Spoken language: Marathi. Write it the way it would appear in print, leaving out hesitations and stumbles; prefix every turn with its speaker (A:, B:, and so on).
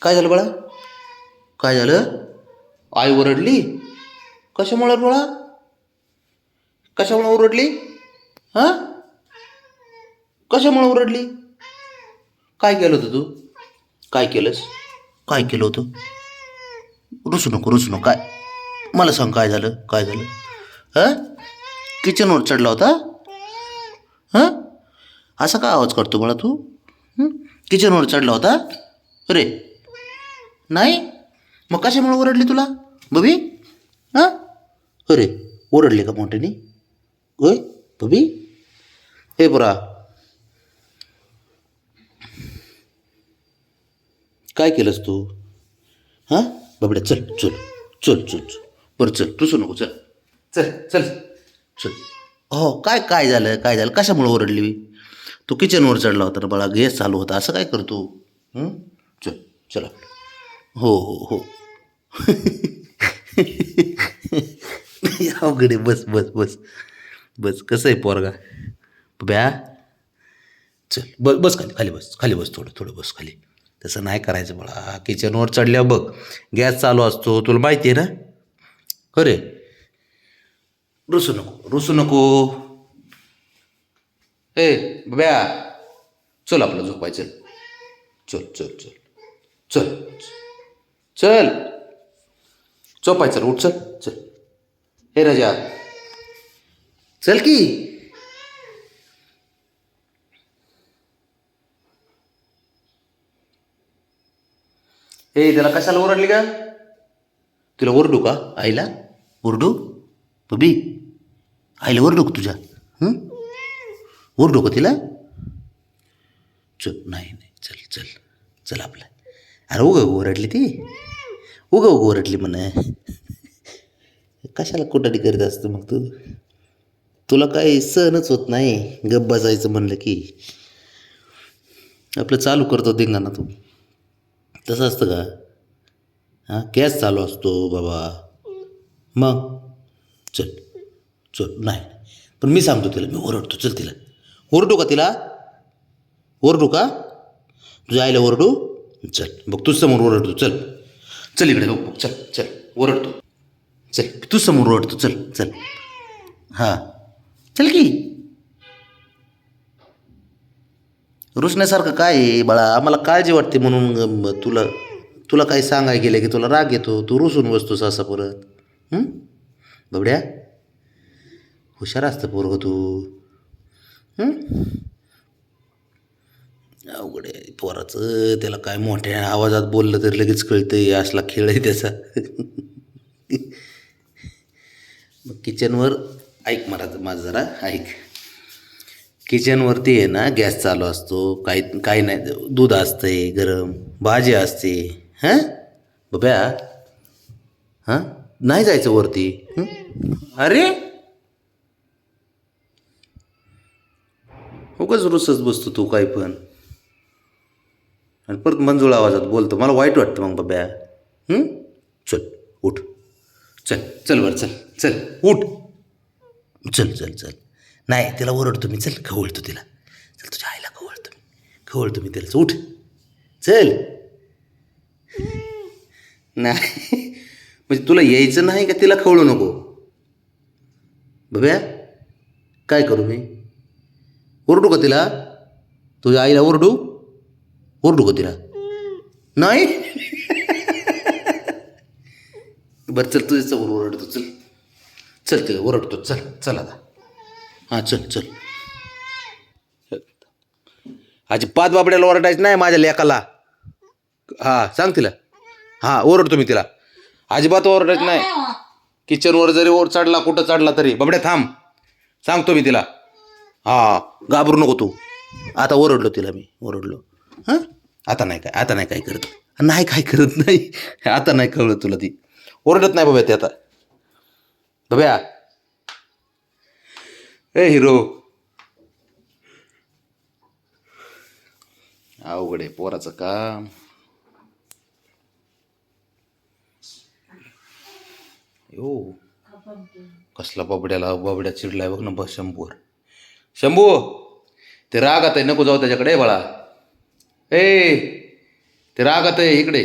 A: काय झालं बाळा? काय झालं? आई ओरडली? कशामुळे बाळा? कशामुळे ओरडली? हां, कशामुळे ओरडली? काय केलं होतं तू? काय केलंस? काय केलं होतं? रुसू नको, रुसू नको. काय मला सांग, काय झालं? काय झालं? हां, किचनवर चढला होता? हां, असा का आवाज करतो बाळा तू? हं? किचनवर चढला होता? अरे नाही, मग कशामुळे ओरडली तुला बबी? हां, अरे ओरडली का मोठ्याने? होय बबी? हे बरा, काय केलंस तू? हां, बाबड्या चल चल चल चल चल, बरं चल, रुसू नको, चल चल चल चल. हो, काय काय झालं? काय झालं? कशामुळे ओरडली? तू किचनवर चढला होता ना बाळा, गॅस चालू होता, असं काय करतो? हं? चल चला. हो हो हो. अवघड आहे. बस बस बस बस. कसं आहे पोरगा ब्या? चल बस बस, खाली खाली बस, खाली बस, थोडं थोडं बस खाली. तसं नाही करायचं बाळा. किचनवर चढल्या बघ, गॅस चालू असतो, तुला माहिती आहे ना? खरे, रुसू नको, रुसू नको. ए ब्या, चल आपलं झोपाय, चल चल चल चल चल चल, झोपाय चल, उठ, चल चल. हे राजा, चल की. ए त्याला कशाला ओरडली का? तुला ओरडू का? आईला ओरडू? बबी, आईला ओरडू का तुझ्या? हं? ओरडू का तिला? चल, नाही नाही, चल चल चल आपलं. अरे उगा ओरडली ती, उगा उगा ओरडली म्हणे. कशाला कुठाने करत असतं मग तू? तुला काही सहनच होत नाही गप्प बसायचं म्हणलं की. आपलं चालू करतो धिंगाणा तू. तसं असतं का? हां, गॅस चालू असतो बाबा. मग चल चल. नाही, पण मी सांगतो तिला, मी ओरडतो, चल तिला. ओरडू का तिला? ओरडू का? तुझ्या आईला ओरडू? चल बघ, तूच समोर ओरडतो, चल चल इकडे बघ बघ, चल चल ओरडतो, चल तूच समोर ओरडतो, चल चल. हां, चल की. रुसण्यासारखं काय आहे बाळा? आम्हाला काळजी वाटते म्हणून तुला तुला काही सांगाय गेलं की तुला राग येतो, तू रुसून बसतोस असा परत. हं? बबड्या, हुशार असतं पोरगं तू. हं? अवघड आहे पोराचं. त्याला काय मोठ्या आवाजात बोललं तर लगेच कळतंय, असला खेळ आहे त्याचा. मग किचनवर ऐक, मला माझं जरा ऐक. किचनवरती आहे ना, गॅस चालू असतो, काही काही नाही, दूध असतंय गरम, भाजी असते. हां बब्या, हां, नाही जायचं वरती. हं? अरे उगाच रुसच बसतो तू काय पण, आणि परत मंजूळ आवाजात बोलतो, मला वाईट वाटतं मग बब्या. हं? चल उठ, चल चल, बरं चल चल उठ, चल चल चल. नाही, तिला ओरडतो मी, चल खवळतो तिला, चल तुझ्या आईला खवळतो मी, खवळतो मी तिला, उठ चल. नाही, म्हणजे तुला यायचं नाही का तिला खवळू नको? बब्या, काय करू मी? ओरडू का तिला? तुझ्या आईला ओरडू? ओरडू का तिला? नाही. बरं चल, तुझ्या समोर ओरडतो, चल चल तिला ओरडतो, चल चल आता. हां चल चल. अजिबात बाबड्याला ओरडायचं नाही माझ्या लेकाला. हां सांग तिला. हां ओरडतो मी तिला, अजिबात ओरडायचं नाही. किचनवर जरी ओर चढला, कुठं चढला तरी, बाबड्या थांब, सांगतो मी तिला. हां, घाबरू नको तू. आता ओरडलो तिला मी, ओरडलो. हां, आता नाही काय, आता नाही काय करत, नाही काय करत नाही. आता नाही कळलं तुला, ती ओरडत नाही बाबा ते आता. बाब्या, ए हिरो, अवघड आहे पोराचं काम. यो, कसला बाबड्याला, बाबड्या चिडलाय बघ ना बस शंभूवर. शंभू, ते राग आता नको जाऊ त्याच्याकडे बाळा. ए ते रागात आहे इकडे.